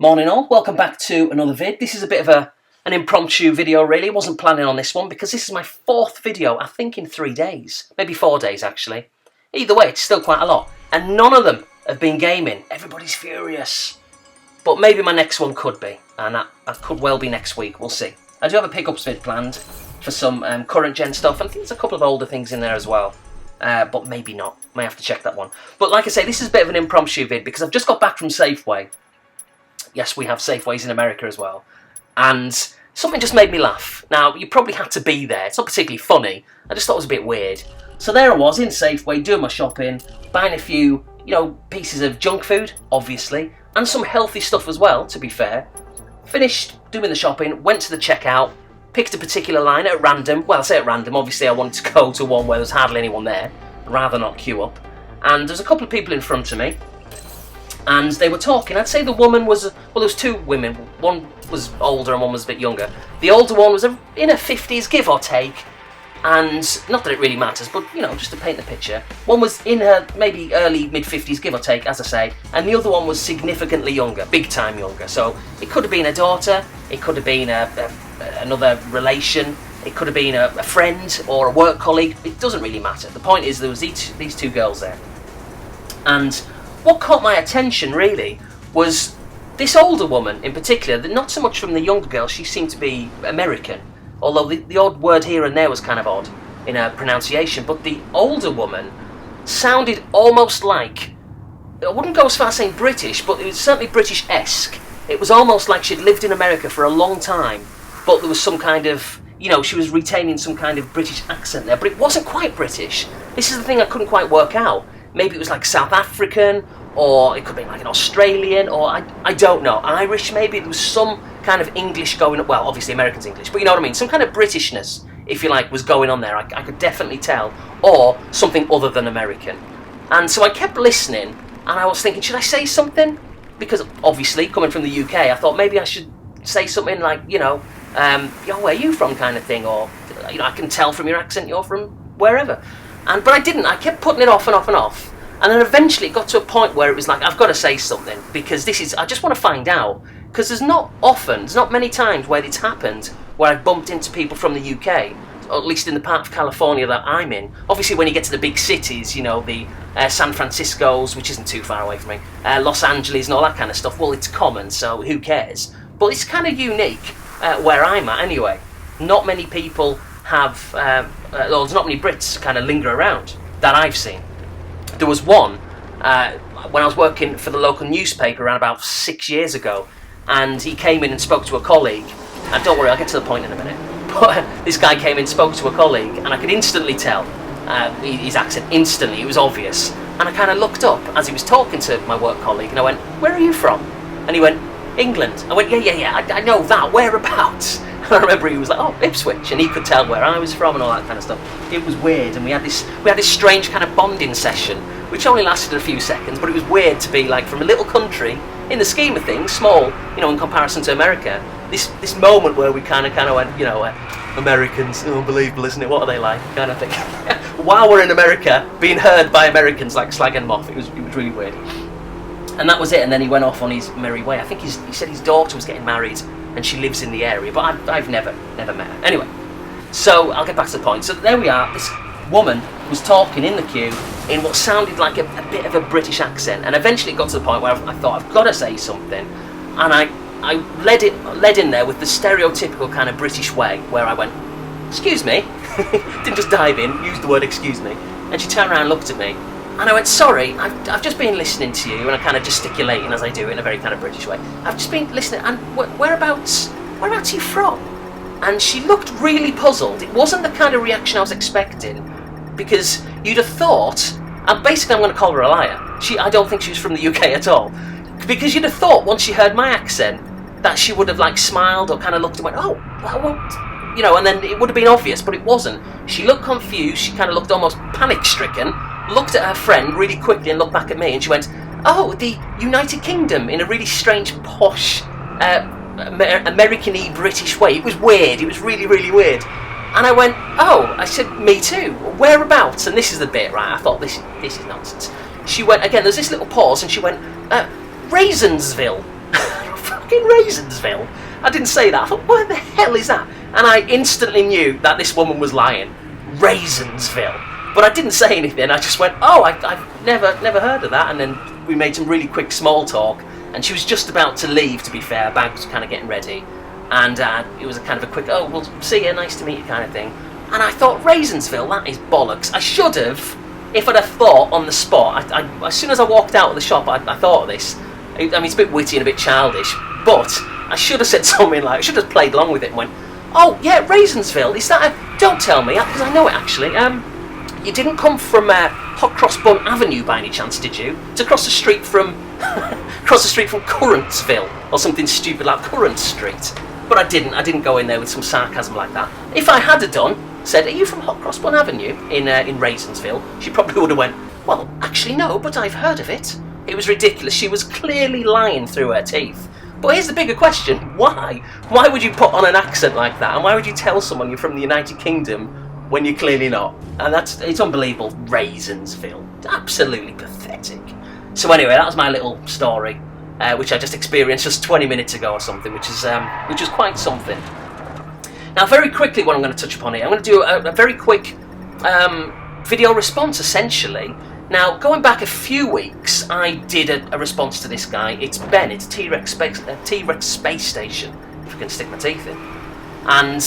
Morning all, welcome back to another vid. This is a bit of an impromptu video really. I wasn't planning on this one because this is my fourth video, I think in 3 days. Maybe 4 days actually. Either way, it's still quite a lot. And none of them have been gaming. Everybody's furious. But maybe my next one could be. And that could well be next week, we'll see. I do have a pickups vid planned for some current gen stuff. And I think there's a couple of older things in there as well. But maybe not. May have to check that one. But like I say, this is a bit of an impromptu vid because I've just got back from Safeway. Yes, we have Safeways in America as well. And something just made me laugh. Now, you probably had to be there. It's not particularly funny. I just thought it was a bit weird. So there I was in Safeway doing my shopping, buying a few, pieces of junk food, obviously, and some healthy stuff as well, to be fair. Finished doing the shopping, went to the checkout, picked a particular line at random. Well, I say at random, obviously I wanted to go to one where there's hardly anyone there. I'd rather not queue up. And there's a couple of people in front of me. And they were talking. I'd say the woman was, well, there was two women. One was older and one was a bit younger. The older one was in her 50s, give or take. And not that it really matters, but, just to paint the picture. One was in her maybe early, mid-50s, give or take, as I say. And the other one was significantly younger, big time younger. So it could have been a daughter. It could have been another relation. It could have been a friend or a work colleague. It doesn't really matter. The point is there was these two girls there. And what caught my attention, really, was this older woman in particular, not so much from the younger girl, she seemed to be American, although the odd word here and there was kind of odd in her pronunciation, but the older woman sounded almost like, I wouldn't go as far as saying British, but it was certainly British-esque. It was almost like she'd lived in America for a long time, but there was some kind of, she was retaining some kind of British accent there, but it wasn't quite British. This is the thing I couldn't quite work out. Maybe it was like South African, or it could be like an Australian, or I don't know, Irish maybe. There was some kind of English going, well, obviously American's English, but you know what I mean, some kind of Britishness, if you like, was going on there. I could definitely tell, or something other than American. And so I kept listening, and I was thinking, should I say something? Because obviously, coming from the UK, I thought maybe I should say something like, where are you from kind of thing, or, I can tell from your accent you're from wherever. But I didn't. I kept putting it off and off and off. And then eventually it got to a point where it was like, I've got to say something, because I just want to find out. Because there's not many times where it's happened where I've bumped into people from the UK, or at least in the part of California that I'm in. Obviously when you get to the big cities, the San Franciscos, which isn't too far away from me, Los Angeles and all that kind of stuff, well, it's common, so who cares? But it's kind of unique where I'm at anyway. Not many people have, there's not many Brits kind of linger around that I've seen. There was one when I was working for the local newspaper around about 6 years ago, and he came in and spoke to a colleague. And don't worry, I'll get to the point in a minute. But this guy came in and spoke to a colleague, and I could instantly tell his accent, instantly, it was obvious. And I kind of looked up as he was talking to my work colleague, and I went, "Where are you from?" And he went, "England." I went, yeah, I know that, whereabouts? And I remember he was like, "Oh, Ipswich," and he could tell where I was from and all that kind of stuff. It was weird, and we had this strange kind of bonding session, which only lasted a few seconds, but it was weird to be like from a little country, in the scheme of things, small, in comparison to America, this moment where we kind of went, Americans, unbelievable, isn't it? What are they like? Kind of thing. While we're in America, being heard by Americans like slagging them off, it was really weird. And that was it, and then he went off on his merry way. I think he said his daughter was getting married, and she lives in the area, but I've never met her. Anyway, so I'll get back to the point. So there we are, this woman was talking in the queue in what sounded like a bit of a British accent, and eventually it got to the point where I thought, I've got to say something, and I led in there with the stereotypical kind of British way, where I went, "Excuse me," didn't just dive in, used the word "excuse me," and she turned around and looked at me, and I went, "Sorry, I've just been listening to you," and I kind of gesticulating as I do in a very kind of British way. "I've just been listening, and whereabouts are you from?" And she looked really puzzled. It wasn't the kind of reaction I was expecting, because you'd have thought, and basically I'm going to call her a liar. I don't think she was from the UK at all, because you'd have thought once she heard my accent that she would have like smiled or kind of looked and went, "Oh, well," and then it would have been obvious, but it wasn't. She looked confused. She kind of looked almost panic-stricken. Looked at her friend really quickly and looked back at me, and she went, "Oh, the United Kingdom," in a really strange, posh, American-y British way. It was weird. It was really, really weird. And I went, "Oh," I said, "Me too. Whereabouts?" And this is the bit, right? I thought, this is nonsense. She went, again, there's this little pause, and she went, "Raisinsville." fucking Raisonsville? I didn't say that. I thought, what the hell is that? And I instantly knew that this woman was lying. Raisonsville. But I didn't say anything. I just went, oh, I've never heard of that. And then we made some really quick small talk. And she was just about to leave, to be fair. Bag was kind of getting ready. And it was a kind of a quick, oh, well, see you, nice to meet you kind of thing. And I thought, Raisonsville, that is bollocks. I should have, if I'd have thought on the spot, as soon as I walked out of the shop, I thought of this. I mean, it's a bit witty and a bit childish, but I should have said something like, I should have played along with it and went, oh, yeah, Raisonsville, is that a, don't tell me, because I know it actually. You didn't come from Hot Cross Bun Avenue by any chance, did you? It's across the street from, Currantsville, or something stupid like Currant Street. But I didn't go in there with some sarcasm like that. If I had done, said, are you from Hot Cross Bun Avenue in Raisonsville? She probably would have went, well, actually no, but I've heard of it. It was ridiculous. She was clearly lying through her teeth. But here's the bigger question, why? Why would you put on an accent like that? And why would you tell someone you're from the United Kingdom when you're clearly not? And it's unbelievable. Raisonsville. Absolutely pathetic. So anyway, that was my little story, which I just experienced just 20 minutes ago or something, which is quite something. Now, very quickly, what I'm going to touch upon here, I'm going to do a very quick video response, essentially. Now, going back a few weeks, I did a response to this guy. It's Ben. It's T-Rex Space Station, if I can stick my teeth in. And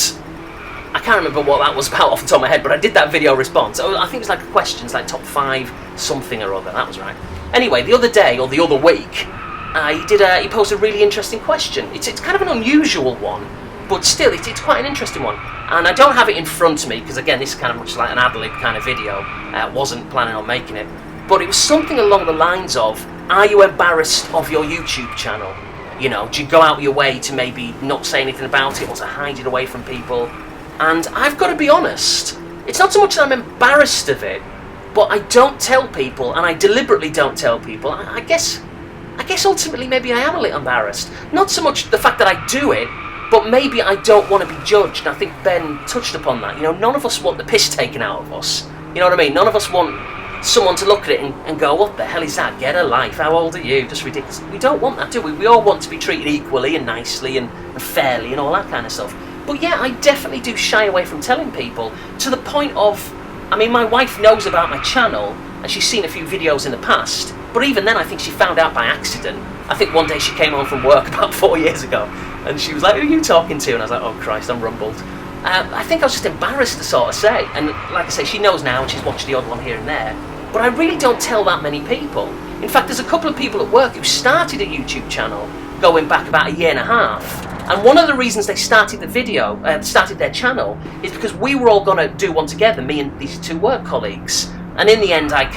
I can't remember what that was about off the top of my head, but I did that video response. I think it was like questions, like top 5 something or other. That was right. Anyway, the other day, or the other week, he posed a really interesting question. It's kind of an unusual one, but still, it's quite an interesting one. And I don't have it in front of me, because again, this is kind of much like an ad-lib kind of video. I wasn't planning on making it. But it was something along the lines of, are you embarrassed of your YouTube channel? You know, do you go out your way to maybe not say anything about it, or to hide it away from people? And I've got to be honest, it's not so much that I'm embarrassed of it, but I don't tell people, and I deliberately don't tell people. I guess ultimately maybe I am a little embarrassed. Not so much the fact that I do it, but maybe I don't want to be judged. And I think Ben touched upon that. You know, none of us want the piss taken out of us. You know what I mean? None of us want someone to look at it and go, what the hell is that? Get a life. How old are you? Just ridiculous. We don't want that, do we? We all want to be treated equally and nicely and fairly and all that kind of stuff. But yeah, I definitely do shy away from telling people, to the point of, I mean, my wife knows about my channel and she's seen a few videos in the past, but even then I think she found out by accident. I think one day she came home from work about 4 years ago and she was like, who are you talking to? And I was like, oh Christ, I'm rumbled. I think I was just embarrassed to sort of say, and like I say, she knows now and she's watched the odd one here and there, but I really don't tell that many people. In fact, there's a couple of people at work who started a YouTube channel going back about 1.5 years. And one of the reasons they started their channel, is because we were all going to do one together, me and these 2 work colleagues. And in the end, I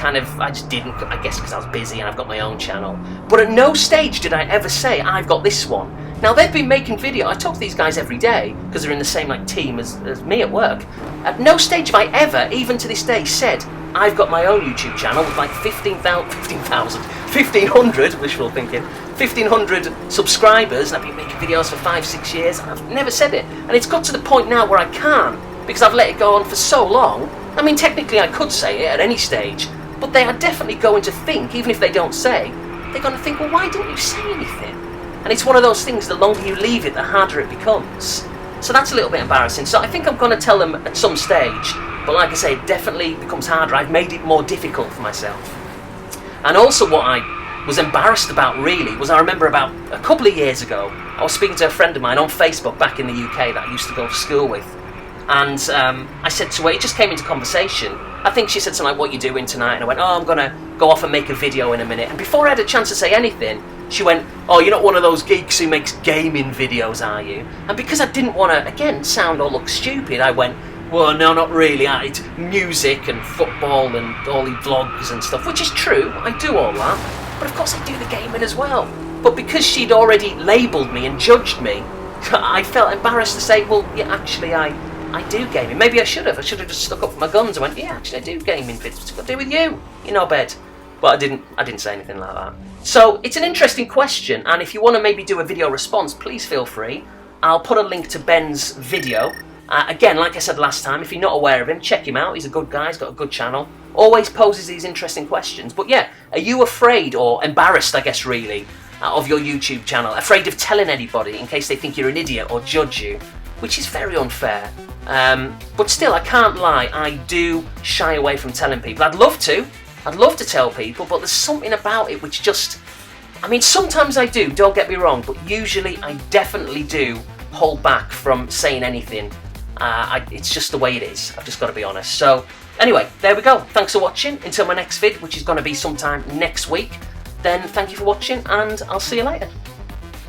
just didn't, I guess because I was busy and I've got my own channel. But at no stage did I ever say, I've got this one. Now, they've been making video. I talk to these guys every day, because they're in the same team as me at work. At no stage have I ever, even to this day, said, I've got my own YouTube channel with like 1,500, wishful thinking, 1,500 subscribers, and I've been making videos for 5-6 years, and I've never said it. And it's got to the point now where I can, because I've let it go on for so long. I mean, technically I could say it at any stage, but they are definitely going to think, even if they don't say, they're going to think, well, why didn't you say anything? And it's one of those things, the longer you leave it, the harder it becomes. So that's a little bit embarrassing. So I think I'm going to tell them at some stage, but like I say, it definitely becomes harder. I've made it more difficult for myself. And also what I was embarrassed about really was, I remember about a couple of years ago, I was speaking to a friend of mine on Facebook back in the UK that I used to go to school with. And I said to her, it just came into conversation. I think she said something like, what are you doing tonight? And I went, oh, I'm going to go off and make a video in a minute. And before I had a chance to say anything, she went, oh, you're not one of those geeks who makes gaming videos, are you? And because I didn't want to, again, sound or look stupid, I went, well, no, not really. It's music and football and all the vlogs and stuff, which is true. I do all that. But of course I do the gaming as well. But because she'd already labelled me and judged me, I felt embarrassed to say, well, yeah, actually, I do gaming. Maybe I should have. I should have just stuck up for my guns and went, yeah, actually I do gaming videos. What's it got to do with you? You know, bed. But I didn't say anything like that. So it's an interesting question, and if you want to maybe do a video response, please feel free. I'll put a link to Ben's video. Again, like I said last time, if you're not aware of him, check him out. He's a good guy, he's got a good channel. Always poses these interesting questions. But yeah, are you afraid or embarrassed, I guess really, of your YouTube channel, afraid of telling anybody in case they think you're an idiot or judge you, which is very unfair. But still, I can't lie, I do shy away from telling people. I'd love to tell people, but there's something about it which just, I mean, sometimes I do, don't get me wrong, but usually I definitely do hold back from saying anything. It's just the way it is, I've just got to be honest. So anyway, there we go. Thanks for watching. Until my next vid, which is going to be sometime next week, then thank you for watching, and I'll see you later.